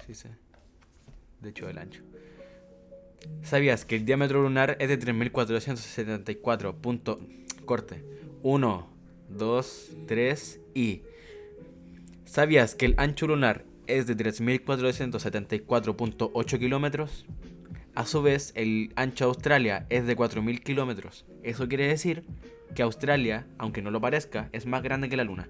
Sí, sí. De hecho, el ancho. ¿Sabías que el diámetro lunar es de 3474 punto... Corte. 1, 2, 3 y... ¿Sabías que el ancho lunar es de 3474.8 kilómetros? A su vez, el ancho de Australia es de 4000 kilómetros. Eso quiere decir que Australia, aunque no lo parezca, es más grande que la Luna.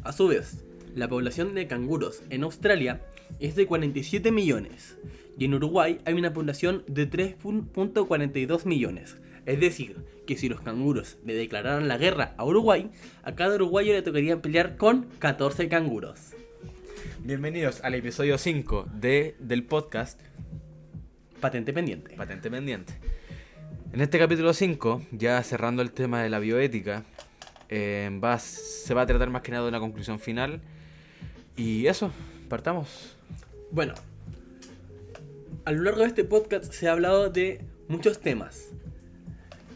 A su vez, la población de canguros en Australia es de 47 millones y en Uruguay hay una población de 3.42 millones. Es decir, que si los canguros le declararan la guerra a Uruguay, a cada uruguayo le tocaría pelear con 14 canguros. Bienvenidos al episodio 5 del podcast Patente pendiente. Patente Pendiente. En este capítulo 5, ya cerrando el tema de la bioética, se va a tratar más que nada de una conclusión final. Y eso, partamos. Bueno, a lo largo de este podcast se ha hablado de muchos temas,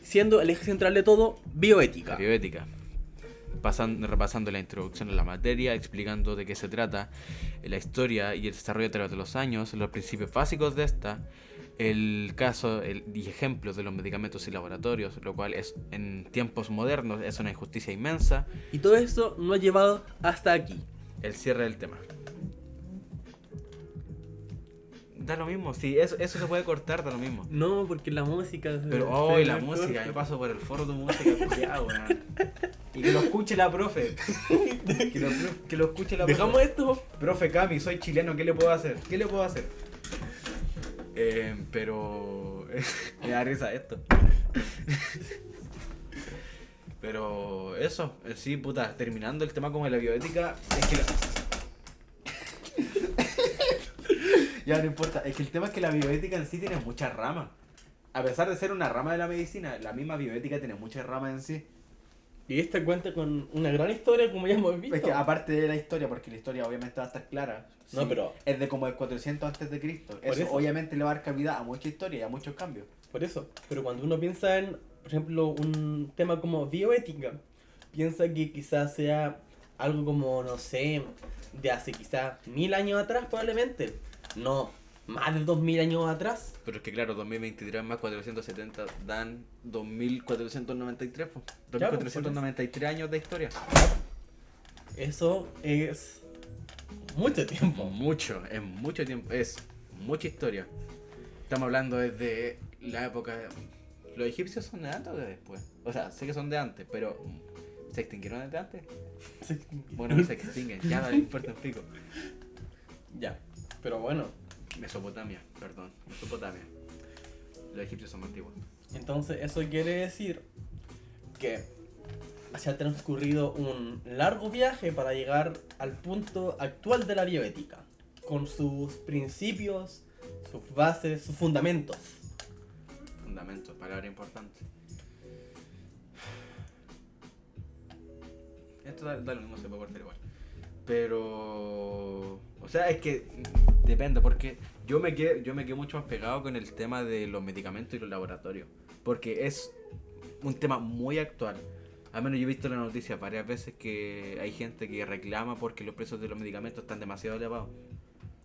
siendo el eje central de todo bioética. La bioética. Repasando la introducción a la materia, explicando de qué se trata, la historia y el desarrollo a través de los años, los principios básicos de esta, el caso y ejemplos de los medicamentos y laboratorios, lo cual es en tiempos modernos es una injusticia inmensa. Y todo esto nos ha llevado hasta aquí. El cierre del tema. Da lo mismo, sí, eso se puede cortar, da lo mismo. No, porque la música... Pero hoy la música, yo paso por el foro de música, cuidado, weón. Y que lo escuche la profe. Que lo escuche la profe. Dejamos esto. Profe Cami, soy chileno, ¿qué le puedo hacer? ¿Qué le puedo hacer? Pero... me da risa esto. Pero eso, sí, puta, terminando el tema como de la bioética, es que ya no importa, es que el tema es que la bioética en sí tiene muchas ramas. A pesar de ser una rama de la medicina, la misma bioética tiene muchas ramas en sí. Y esta cuenta con una gran historia, como ya hemos visto. Es que aparte de la historia, porque la historia obviamente va a estar clara. No, pero... es de como el 400 antes de Cristo. Por eso. Obviamente le va a dar cabida a mucha historia y a muchos cambios. Por eso. Pero cuando uno piensa en, por ejemplo, un tema como bioética, piensa que quizás sea algo como, no sé, de hace quizás 1000 años atrás probablemente. No, más de 2000 años atrás. Pero es que claro, 2023 más 470 dan 2493, pues. Ya, 2493 años de historia. Eso es mucho tiempo. Es mucho tiempo, es mucha historia. Estamos hablando desde la época... ¿Los egipcios son de antes o de después? O sea, sé que son de antes, pero... ¿Se extinguieron desde antes? Bueno, no se extinguen, ya no le importa un pico. Ya, pero bueno. Mesopotamia. Los egipcios son más antiguos. Entonces eso quiere decir que se ha transcurrido un largo viaje para llegar al punto actual de la bioética, con sus principios, sus bases, sus fundamentos. Fundamentos, palabra importante. Esto da lo mismo, se puede cortar igual. Pero... O sea, es que depende, porque yo me quedé mucho más pegado con el tema de los medicamentos y los laboratorios. Porque es un tema muy actual. Al menos yo he visto en la noticia varias veces que hay gente que reclama porque los precios de los medicamentos están demasiado elevados.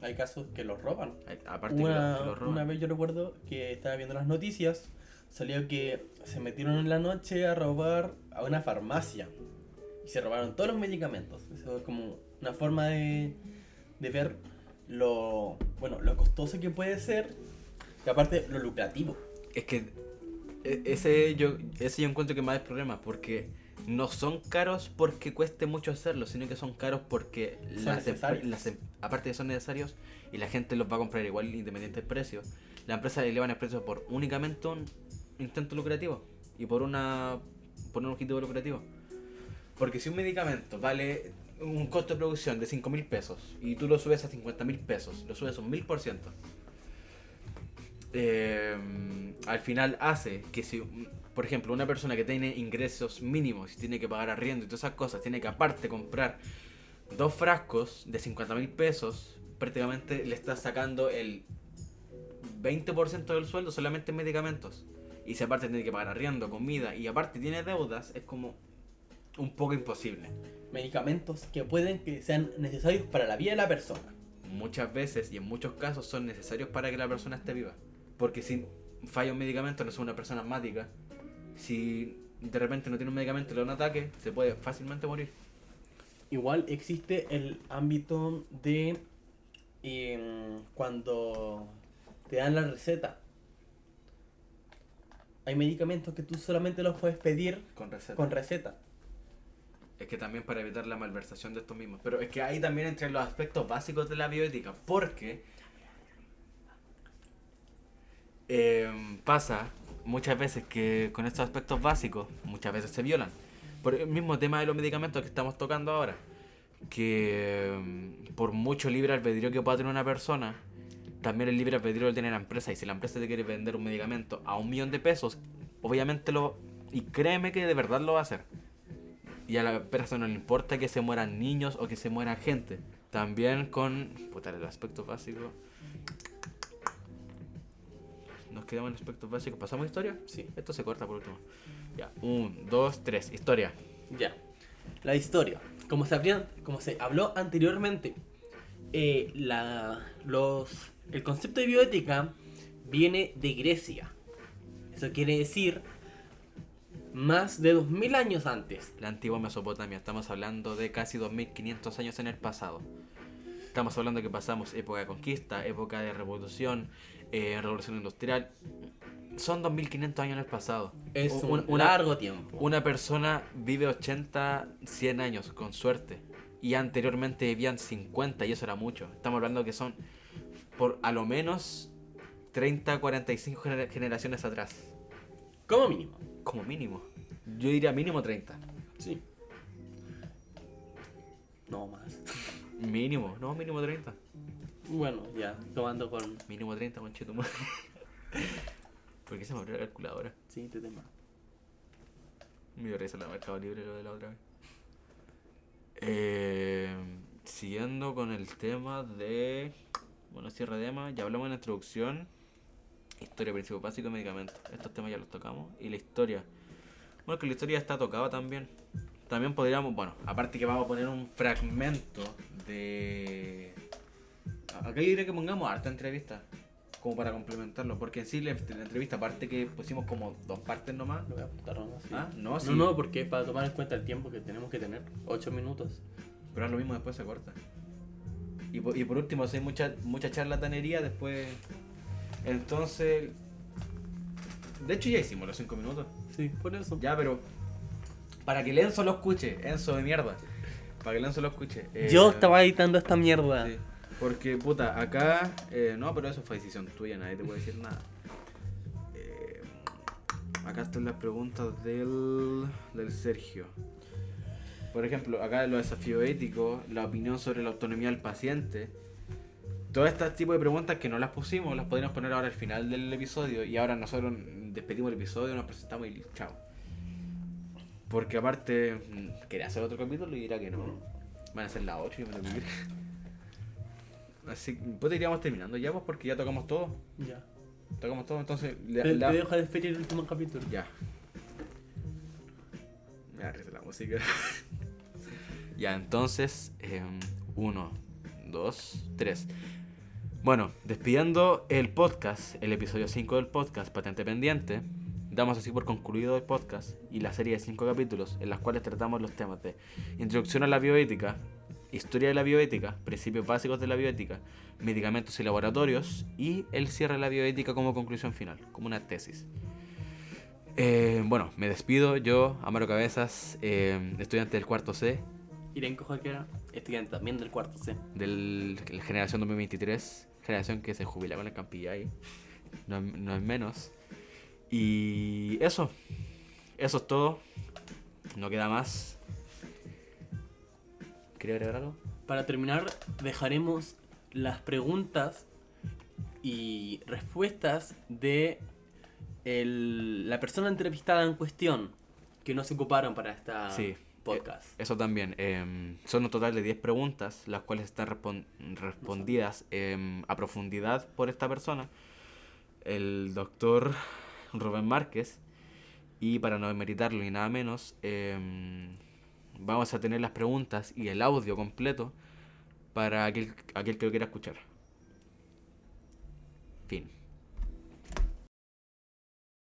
Hay casos que los roban. Aparte que los roban. Una vez yo recuerdo que estaba viendo las noticias, salió que se metieron en la noche a robar a una farmacia. Y se robaron todos los medicamentos. Eso es como una forma de ver lo costoso que puede ser y aparte lo lucrativo. Es que ese yo encuentro que más es problema, porque no son caros porque cueste mucho hacerlo, sino que son caros porque aparte de son necesarios y la gente los va a comprar igual independiente del precio. La empresa elevan el precio por únicamente un intento lucrativo y por un objetivo lucrativo. Porque si un medicamento vale un costo de producción de 5.000 pesos y tú lo subes a 50.000 pesos, lo subes un 1000%, al final hace que si, por ejemplo, una persona que tiene ingresos mínimos y tiene que pagar arriendo y todas esas cosas, tiene que aparte comprar 2 frascos de 50.000 pesos, prácticamente le está sacando el 20% del sueldo solamente en medicamentos. Y si aparte tiene que pagar arriendo, comida y aparte tiene deudas, es como un poco imposible. Medicamentos que pueden que sean necesarios para la vida de la persona. muchas veces y en muchos casos son necesarios para que la persona esté viva. Porque si falla un medicamento, no es una persona asmática, si de repente no tiene un medicamento y le da un ataque, se puede fácilmente morir. Igual existe el ámbito de cuando te dan la receta. Hay medicamentos que tú solamente los puedes pedir con receta. Es que también para evitar la malversación de estos mismos. Pero es que ahí también entran los aspectos básicos de la bioética. Porque pasa muchas veces que con estos aspectos básicos, muchas veces se violan. Por el mismo tema de los medicamentos que estamos tocando ahora. Que por mucho libre albedrío que pueda tener una persona, también el libre albedrío lo tiene la empresa. Y si la empresa te quiere vender un medicamento a $1.000.000, obviamente y créeme que de verdad lo va a hacer. Y a la persona no le importa que se mueran niños o que se muera gente. También con... Puta, el aspecto básico. Nos quedamos en aspectos básicos. ¿Pasamos a historia? Sí. Esto se corta por último. Ya, 1, 2, 3. Historia. Ya. La historia. Como se habló anteriormente, el concepto de bioética viene de Grecia. Eso quiere decir más de 2000 años antes. La antigua Mesopotamia. Estamos hablando de casi 2500 años en el pasado. Estamos hablando que pasamos época de conquista, época de revolución, revolución industrial. Son 2500 años en el pasado. Es un largo tiempo. Una persona vive 80, 100 años, con suerte. Y anteriormente vivían 50 y eso era mucho. Estamos hablando que son por a lo menos 30, 45 generaciones atrás. Como mínimo. Como mínimo. Yo diría mínimo 30. Sí. No más. Mínimo 30. Bueno, ya, tomando con... Mínimo 30, conchito. ¿Por qué se me abrió la calculadora? Siguiente tema. Me dio risa la Mercado Libre lo de la otra vez. Siguiendo con el tema de... Bueno, cierre de tema. Ya hablamos en la introducción. Historia, principio básico y medicamentos. Estos temas ya los tocamos. Y la historia. Bueno, que la historia ya está tocada también. También podríamos... Bueno, aparte que vamos a poner un fragmento de... Acá yo diría que pongamos harta entrevista. Como para complementarlo, porque en sí la entrevista, aparte que pusimos como 2 partes nomás. Lo voy a apuntar nomás. Sí. Ah, no, sí. No, porque es para tomar en cuenta el tiempo que tenemos que tener. 8 minutos. Pero es lo mismo, después se corta. Y por último, si hay mucha charlatanería, después... Entonces... De hecho ya hicimos los 5 minutos. Sí, por eso. Ya, pero... Para que el Enzo lo escuche, Enzo de mierda. Para que el Enzo lo escuche. Yo estaba editando esta mierda. Sí. Porque, puta, acá... no, pero eso fue decisión tuya, nadie te puede decir nada. Acá están las preguntas del Sergio. Por ejemplo, acá los desafíos éticos, la opinión sobre la autonomía del paciente. Todo este tipo de preguntas que no las pusimos, las podríamos poner ahora al final del episodio. Y ahora nosotros despedimos el episodio, nos presentamos y chao. Porque aparte, quería hacer otro capítulo y dirá que no. Van a ser las 8 y me lo que Así que pues iríamos terminando ya, pues, porque ya tocamos todo. Ya. Tocamos todo, entonces... Te dejo despedir el último capítulo. Ya. Me da risa la música. Ya, entonces... 1, 2, 3. Bueno, despidiendo el podcast, el episodio 5 del podcast, Patente Pendiente, damos así por concluido el podcast y la serie de 5 capítulos en las cuales tratamos los temas de introducción a la bioética, historia de la bioética, principios básicos de la bioética, medicamentos y laboratorios y el cierre de la bioética como conclusión final, como una tesis. Bueno, me despido, yo, Amaro Cabezas, estudiante del cuarto C. Irenco Joaquera, estudiante también del cuarto C. De la generación 2023, generación que se jubila con el Campillay, no es menos. Y eso es todo, no queda más. ¿Quería agregar algo? Para terminar, dejaremos las preguntas y respuestas de la persona entrevistada en cuestión que nos ocuparon para esta podcast. Eso también. Son un total de 10 preguntas, las cuales están respondidas a profundidad por esta persona, el doctor Rubén Márquez. Y para no demeritarlo ni nada menos, vamos a tener las preguntas y el audio completo para aquel que lo quiera escuchar. Fin.